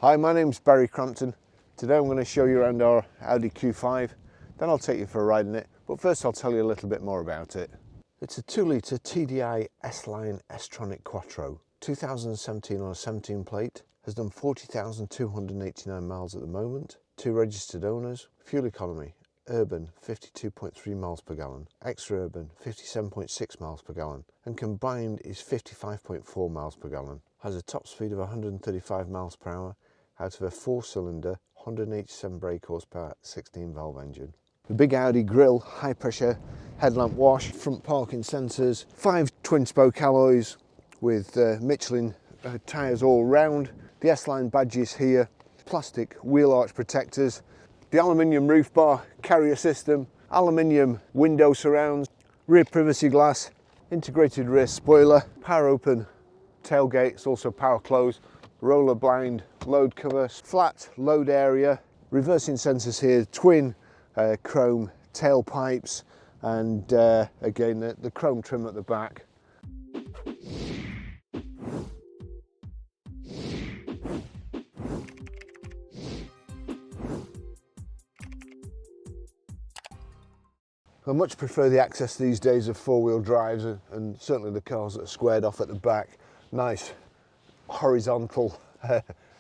Hi, my name's Barry Crampton. Today I'm going to show you around our Audi Q5, then I'll take you for a ride in it, but first I'll tell you a little bit more about it. It's a 2-litre TDI S line S Tronic quattro, 2017 on a 17 plate, has done 40,289 miles at the moment, 2 registered owners, fuel economy, urban 52.3 miles per gallon, extra urban 57.6 miles per gallon, and combined is 55.4 miles per gallon. Has a top speed of 135 miles per hour out of a 4-cylinder, 187 brake horsepower, 16 valve engine. The big Audi grille, high pressure headlamp wash, front parking sensors, 5 twin spoke alloys with Michelin tyres all round, the S-line badges here, plastic wheel arch protectors, the aluminium roof bar, carrier system, aluminium window surrounds, rear privacy glass, integrated rear spoiler, power open tailgates, also power close, roller blind load cover, flat load area, reversing sensors here, twin chrome tailpipes, and again the chrome trim at the back. I much prefer the access these days of 4-wheel drives, and certainly the cars that are squared off at the back. Nice horizontal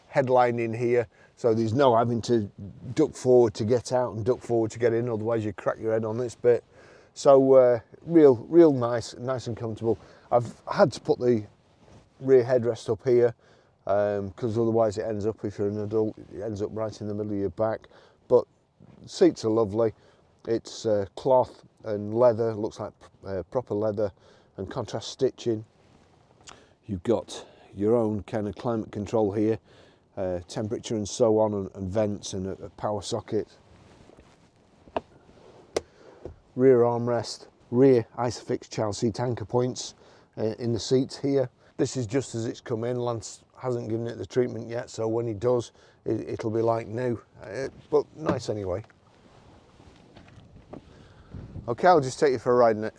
headline in here, so there's no having to duck forward to get out and duck forward to get in, otherwise you crack your head on this bit. So real nice and comfortable. I've had to put the rear headrest up here because otherwise it ends up, if you're an adult, it ends up right in the middle of your back. But seats are lovely. It's cloth and leather, looks like proper leather and contrast stitching. You've got your own kind of climate control here, temperature and so on, and vents and a power socket. Rear armrest, rear Isofix child seat anchor points in the seats here. This is just as it's come in. Lance hasn't given it the treatment yet, so when he does, it'll be like new, but nice anyway. Okay, I'll just take you for a ride in it.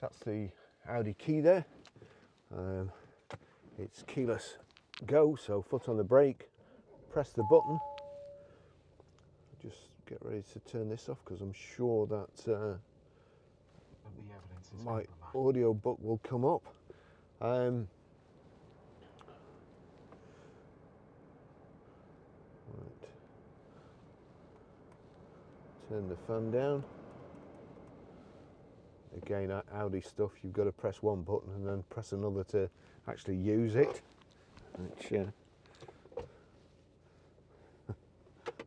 That's the Audi key there. It's keyless go, so foot on the brake, press the button. Just get ready to turn this off because I'm sure that my audio book will come up. Right. Turn the fan down. Again, Audi stuff, you've got to press one button and then press another to actually use it, which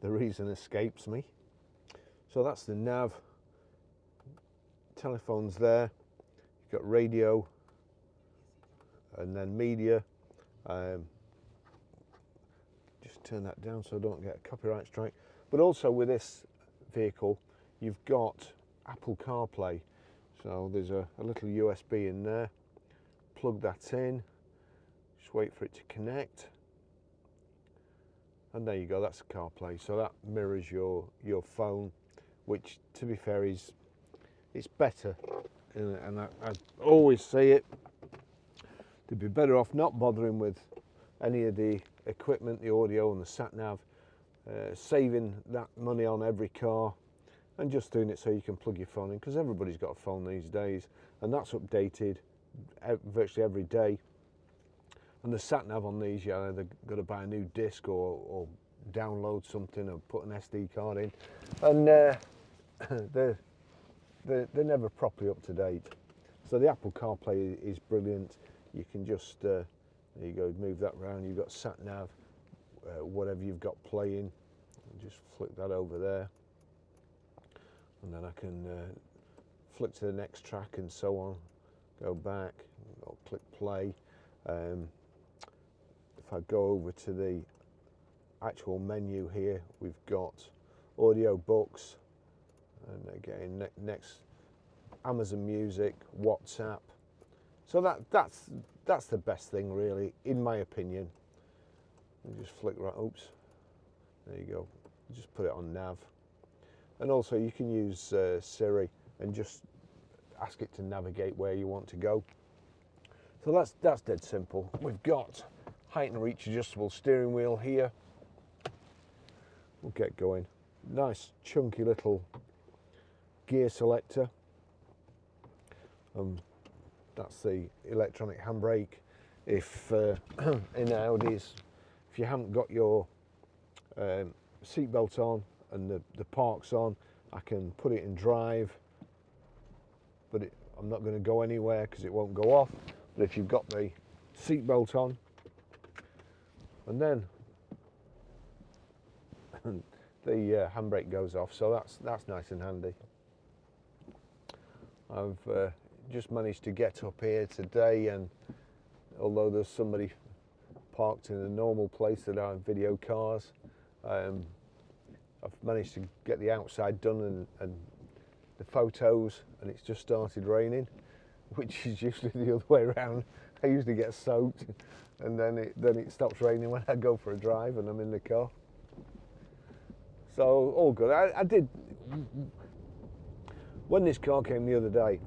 the reason escapes me. So that's the nav, telephone's there, you've got radio and then media. Just turn that down so I don't get a copyright strike. But also with this vehicle, you've got Apple CarPlay. So there's a little USB in there, plug that in, just wait for it to connect, and there you go, that's CarPlay. So that mirrors your phone, which to be fair it's better, and I always say it, they'd be better off not bothering with any of the equipment, the audio and the sat-nav, saving that money on every car, and just doing it so you can plug your phone in, because everybody's got a phone these days, and that's updated virtually every day. And the sat nav on these, yeah, they've got to buy a new disc or download something or put an SD card in, and they're never properly up to date. So the Apple CarPlay is brilliant. You can just there you go, move that around. You've got sat nav, whatever you've got playing, just flick that over there. And then I can flick to the next track and so on, go back, or click play. If I go over to the actual menu here, we've got audio books, and again next Amazon Music, WhatsApp. So that's the best thing really, in my opinion. You just flick right, oops, there you go. Just put it on nav, and also you can use Siri and just ask it to navigate where you want to go. So that's dead simple. We've got height and reach adjustable steering wheel here. We'll get going. Nice chunky little gear selector. That's the electronic handbrake. If in Audis, if you haven't got your seatbelt on and the park's on, I can put it in drive, but I'm not going to go anywhere because it won't go off. But if you've got the seatbelt on, and then the handbrake goes off, so that's nice and handy. I've just managed to get up here today, and although there's somebody parked in a normal place that I video cars, I've managed to get the outside done and the photos, and it's just started raining, which is usually the other way around. I usually get soaked, and then it stops raining when I go for a drive and I'm in the car. So all good. I did, when this car came the other day,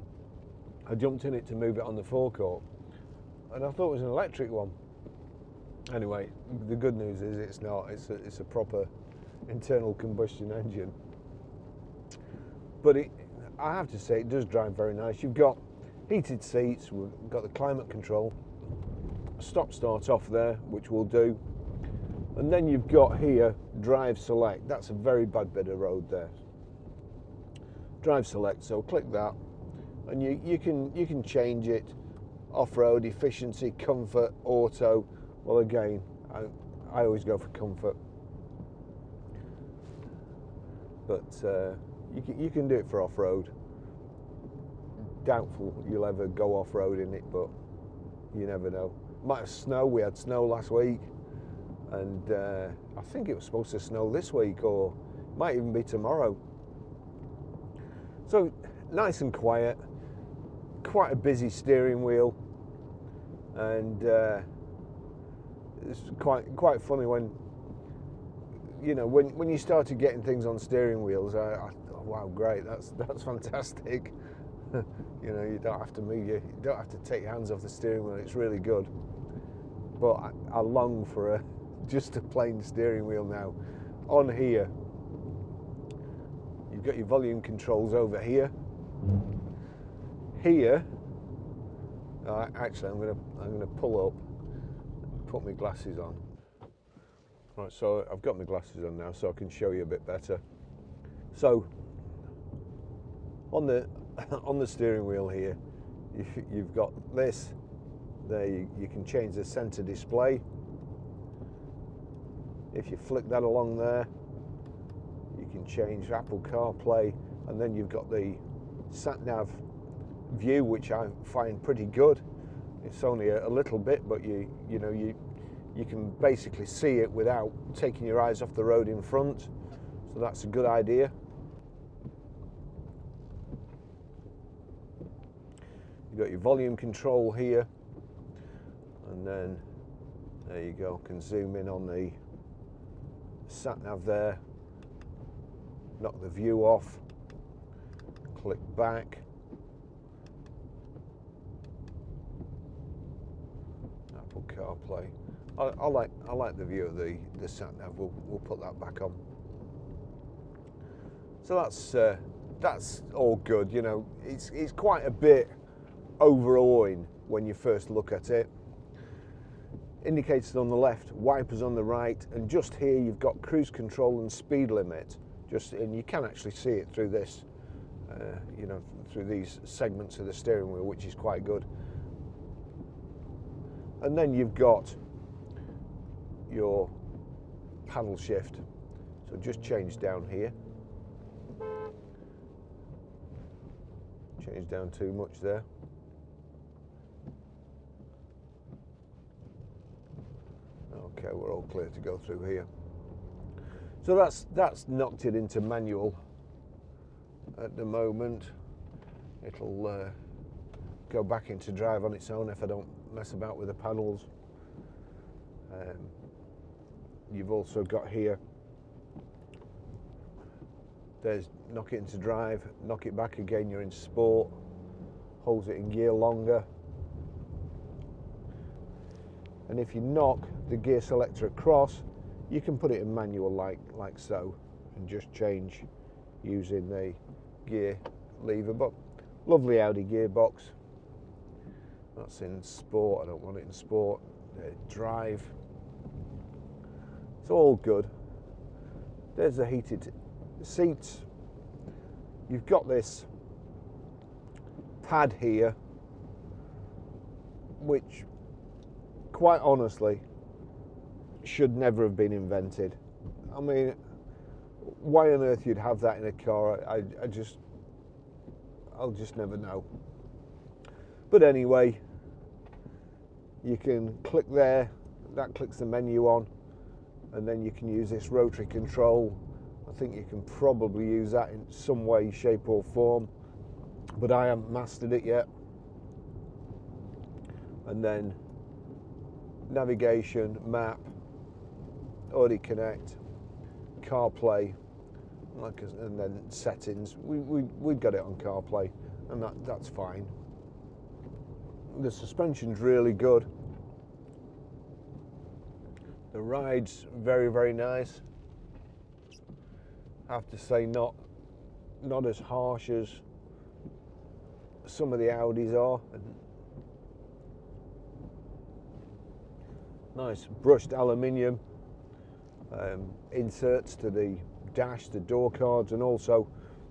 I jumped in it to move it on the forecourt, and I thought it was an electric one. Anyway, the good news is it's not. It's a proper internal combustion engine. But I have to say, it does drive very nice. You've got heated seats, we've got the climate control, stop start off there, which we'll do, and then you've got here drive select. That's a very bad bit of road there. Drive select, so click that, and you can change it: off-road, efficiency, comfort, auto. Well, again, I always go for comfort, but you can do it for off-road. Doubtful you'll ever go off-road in it, but you never know. Might have snow. We had snow last week, and I think it was supposed to snow this week, or might even be tomorrow. So nice and quiet, quite a busy steering wheel, and it's quite funny when when you started getting things on steering wheels. I thought, wow, great, that's fantastic. You don't have to move you don't have to take your hands off the steering wheel. It's really good. But I long for just a plain steering wheel now. On here, you've got your volume controls over here. Here, actually, I'm gonna pull up, put my glasses on. Right, so I've got my glasses on now, so I can show you a bit better. So on the steering wheel here, you've got this. There you can change the center display. If you flick that along there, you can change Apple CarPlay, and then you've got the sat-nav view, which I find pretty good. It's only a little bit, but you can basically see it without taking your eyes off the road in front, so that's a good idea. You've got your volume control here, and then there you go, can zoom in on the sat-nav there, knock the view off, click back, Apple CarPlay. I like the view of the sat-nav. We'll put that back on. So that's all good. It's quite a bit overawing when you first look at it. Indicators on the left, wipers on the right, and just here you've got cruise control and speed limit. And you can actually see it through this, through these segments of the steering wheel, which is quite good. And then you've got your paddle shift. So just change down here. Change down too much there. Okay, we're all clear to go through here. So that's knocked it into manual. at the moment. It'll go back into drive on its own if I don't mess about with the panels. You've also got here, there's knock it into drive, knock it back again, you're in sport, holds it in gear longer. And if you knock the gear selector across, you can put it in manual like so, and just change using the gear lever. But lovely Audi gearbox. That's in sport, I don't want it in sport. Drive. It's all good. There's the heated seats. You've got this pad here, which quite honestly should never have been invented. I mean, why on earth you'd have that in a car, I'll just never know. But anyway, you can click there, that clicks the menu on, and then you can use this rotary control. I think you can probably use that in some way, shape or form, but I haven't mastered it yet. And then navigation, map, Audi Connect, Carplay, and then settings. We've got it on Carplay, and that's fine. The suspension's really good. The ride's very, very nice. I have to say, not as harsh as some of the Audis are. Nice brushed aluminium inserts to the dash, the door cards, and also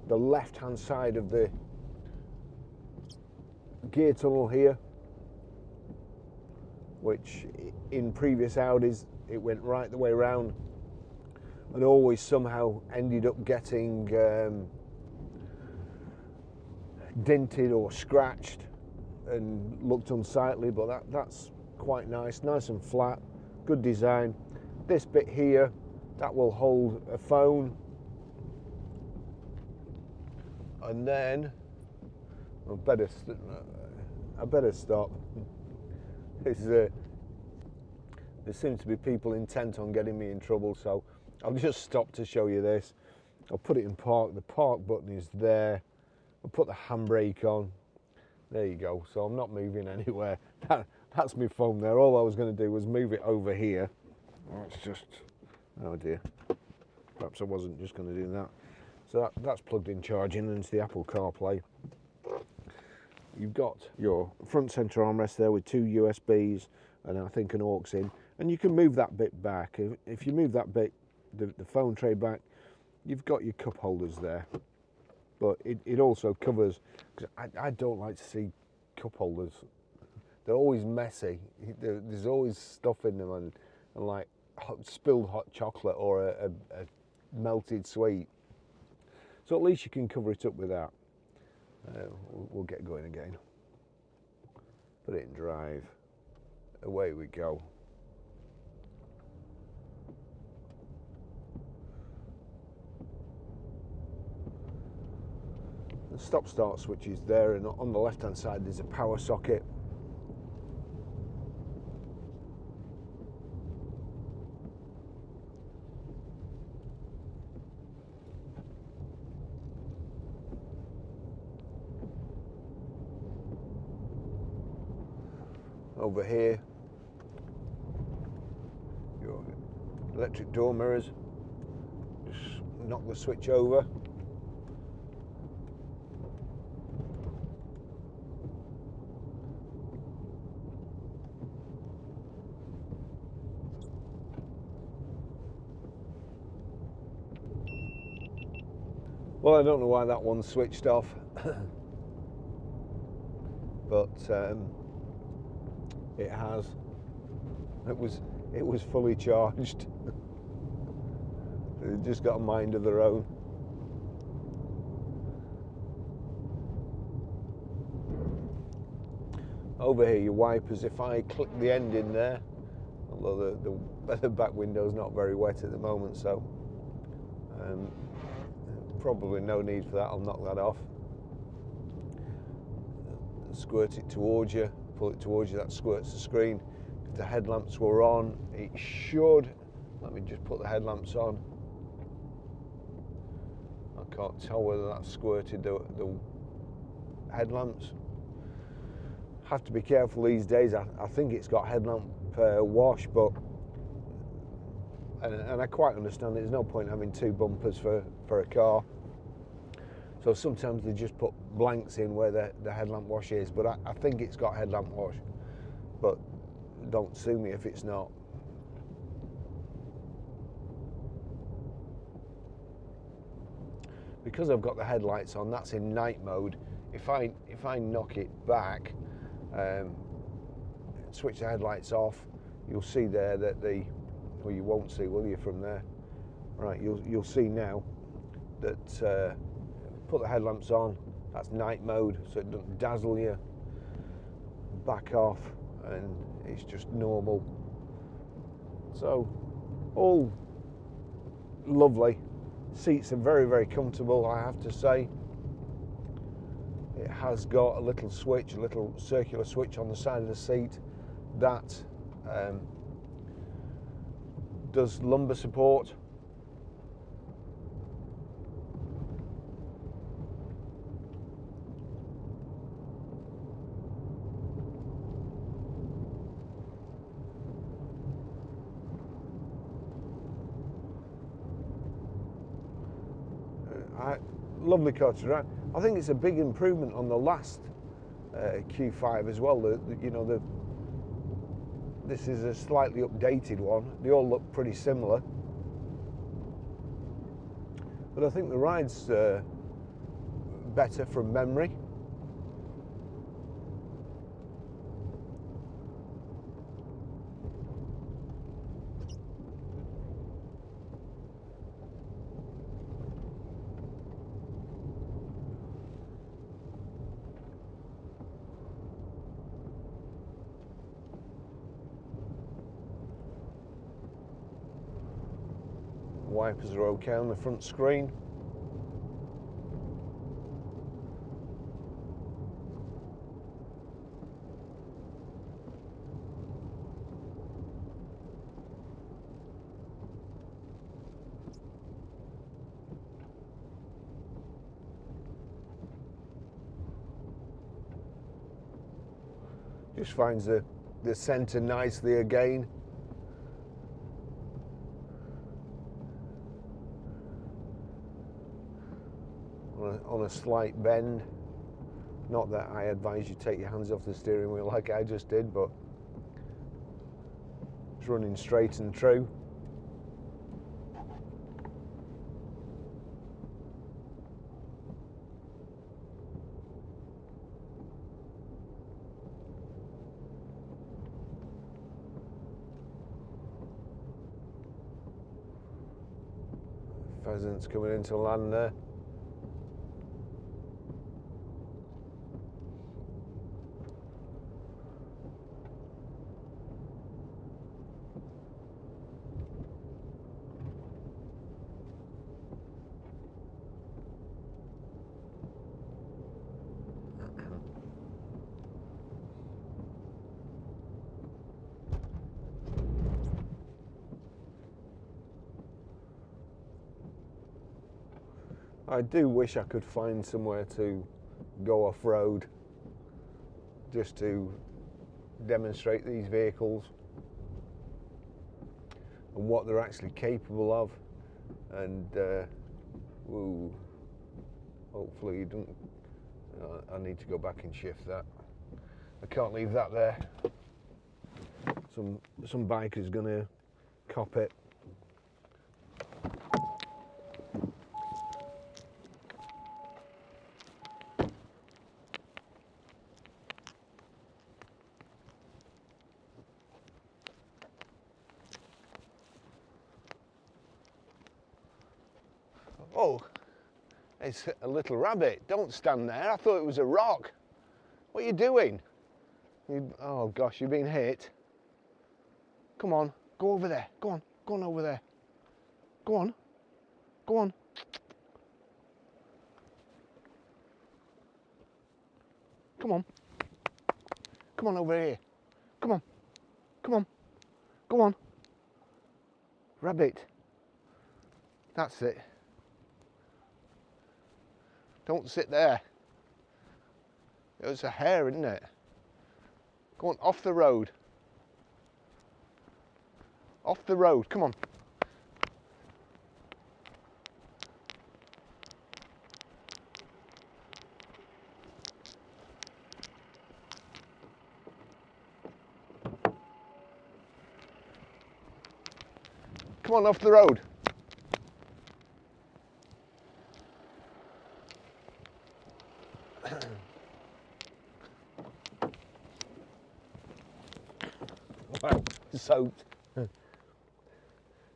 the left-hand side of the gear tunnel here, which in previous Audis it went right the way around and always somehow ended up getting dented or scratched and looked unsightly, but that's quite nice and flat, good design. This bit here, that will hold a phone, and then I better stop. There seems to be people intent on getting me in trouble, so I'll just stop to show you this. I'll put it in park. The park button is there. I'll put the handbrake on. There you go. So I'm not moving anywhere. That's my phone there. All I was going to do was move it over here. Oh, it's just, oh dear. Perhaps I wasn't just going to do that. So that's plugged in charging into the Apple CarPlay. You've got your front center armrest there with 2 USBs and I think an aux in. And you can move that bit back. If you move that bit, the phone tray back, you've got your cup holders there. But it also covers, because I don't like to see cup holders. They're always messy. There's always stuff in them and like spilled hot chocolate or a melted sweet. So at least you can cover it up with that. We'll get going again. Put it in drive. Away we go. The stop-start switch is there, and on the left-hand side there's a power socket. Over here, your electric door mirrors. Just knock the switch over. Well, I don't know why that one switched off, but it has. It was fully charged. It just got a mind of their own. Over here, your wipers. If I click the end in there, although the back window's not very wet at the moment, so probably no need for that. I'll knock that off. Squirt it towards you, pull it towards you, that squirts the screen. If the headlamps were on, it should. Let me just put the headlamps on. I can't tell whether that squirted the headlamps. Have to be careful these days. I think it's got headlamp wash, but and I quite understand there's no point having two bumpers for a car. So sometimes they just put blanks in where the headlamp wash is, but I think it's got headlamp wash. But don't sue me if it's not. Because I've got the headlights on, that's in night mode. If I knock it back, switch the headlights off, you'll see there that well, you won't see, will you, from there? Right, you'll see now that put the headlamps on, that's night mode, so it doesn't dazzle you. Back off, and it's just normal. So, all lovely. Seats are very, very comfortable, I have to say. It has got a little switch, a little circular switch on the side of the seat that does lumbar support. Lovely car to drive. I think it's a big improvement on the last Q5 as well. This is a slightly updated one. They all look pretty similar, but I think the ride's better from memory. Wipers are okay on the front screen. Just finds the centre nicely again. On a slight bend. Not that I advise you take your hands off the steering wheel like I just did, but it's running straight and true. Pheasants coming into land there. I do wish I could find somewhere to go off-road just to demonstrate these vehicles and what they're actually capable of, and ooh, hopefully you don't. I need to go back and shift that. I can't leave that there. Some biker's gonna cop it. Oh, it's a little rabbit. Don't stand there. I thought it was a rock. What are you doing? Oh gosh, you've been hit. Come on, go over there. Go on over there. Go on. Come on. Come on over here. Come on. Come on. Go on. Rabbit. That's it. Don't sit there. It's a hare, isn't it? Go on, off the road. Off the road, come on. Come on, off the road.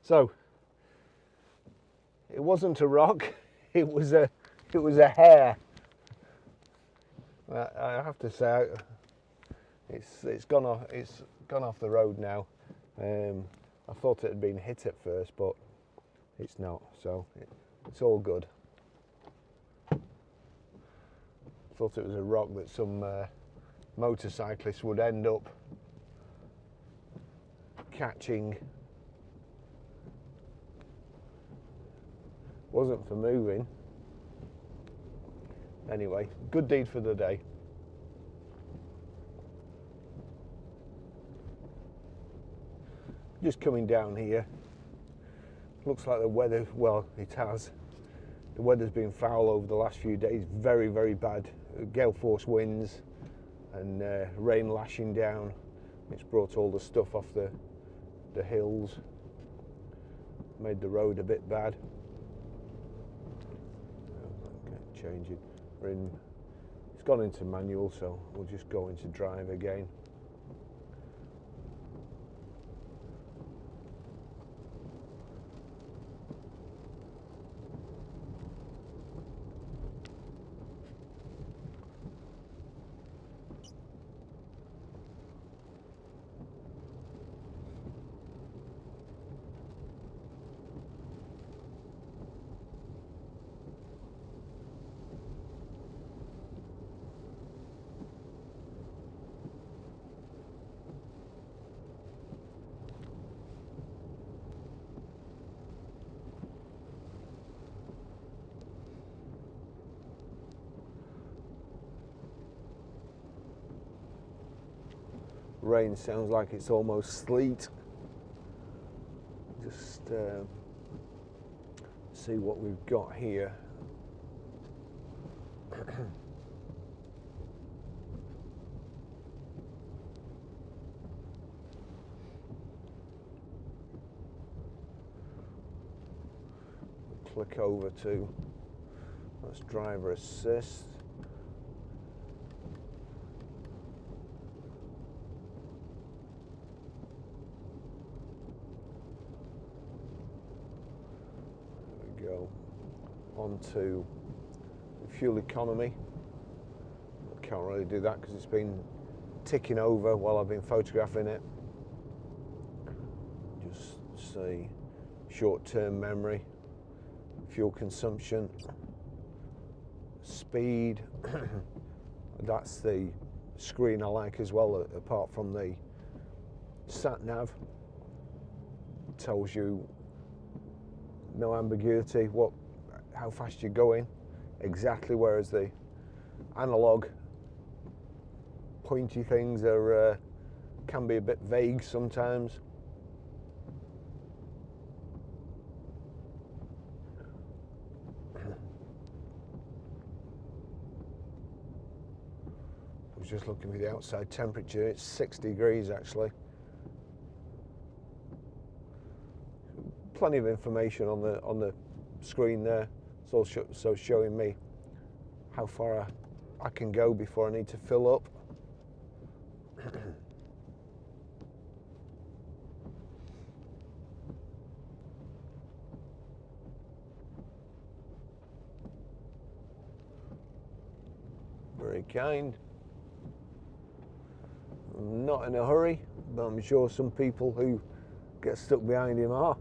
So it wasn't a rock, it was a hare. I have to say, it's gone off the road now. I thought it had been hit at first, but it's not, so it's all good. Thought it was a rock that some motorcyclist would end up catching. Wasn't for moving. Anyway, good deed for the day. Just coming down here. Looks like the weather, well, it has. The weather's been foul over the last few days. Very, very bad. Gale force winds and rain lashing down. It's brought all the stuff off the hills. Made the road a bit bad. Okay, change it. It's gone into manual, so we'll just go into drive again. Rain sounds like it's almost sleet. Just see what we've got here. Click over to, that's driver assist. Go onto fuel economy. I can't really do that because it's been ticking over while I've been photographing it. Just see short-term memory, fuel consumption, speed. That's the screen I like as well, apart from the sat nav. Tells you no ambiguity, how fast you're going, exactly, whereas the analog pointy things are can be a bit vague sometimes. I was just looking at the outside temperature, it's 6 degrees actually. Plenty of information on the screen there. It's also showing me how far I can go before I need to fill up. Very kind. I'm not in a hurry, but I'm sure some people who get stuck behind him are.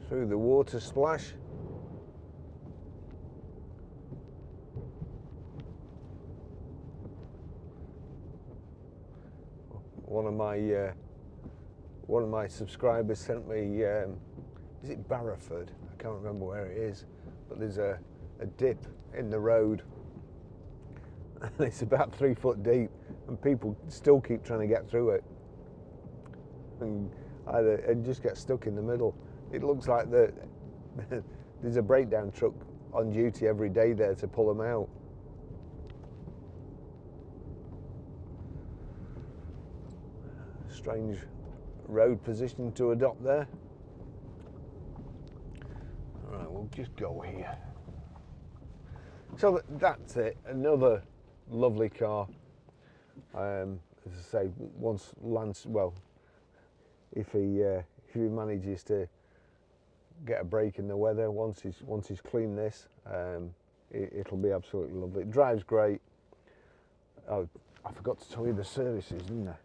through the water splash. One of my subscribers sent me, is it Barrowford? I can't remember where it is, but there's a dip in the road and it's about 3 foot deep and people still keep trying to get through it and just get stuck in the middle. It looks like there's a breakdown truck on duty every day there to pull them out. Strange road position to adopt there. All right, we'll just go here. So that's it. Another lovely car. As I say, once Lance, well, if he manages to get a break in the weather, once he's cleaned this, it'll be absolutely lovely. It drives great. Oh, I forgot to tell you the services, didn't I?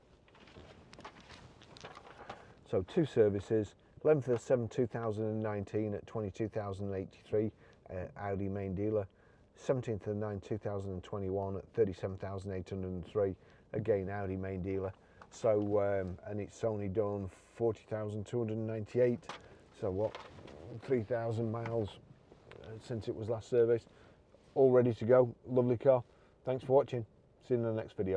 So 2 services, 11th of 7 2019 at 22,083 Audi main dealer, 17th of 9 2021 at 37,803 again Audi main dealer. So and it's only done 40,298, so what, 3,000 miles since it was last serviced. All ready to go. Lovely car. Thanks for watching. See you in the next video.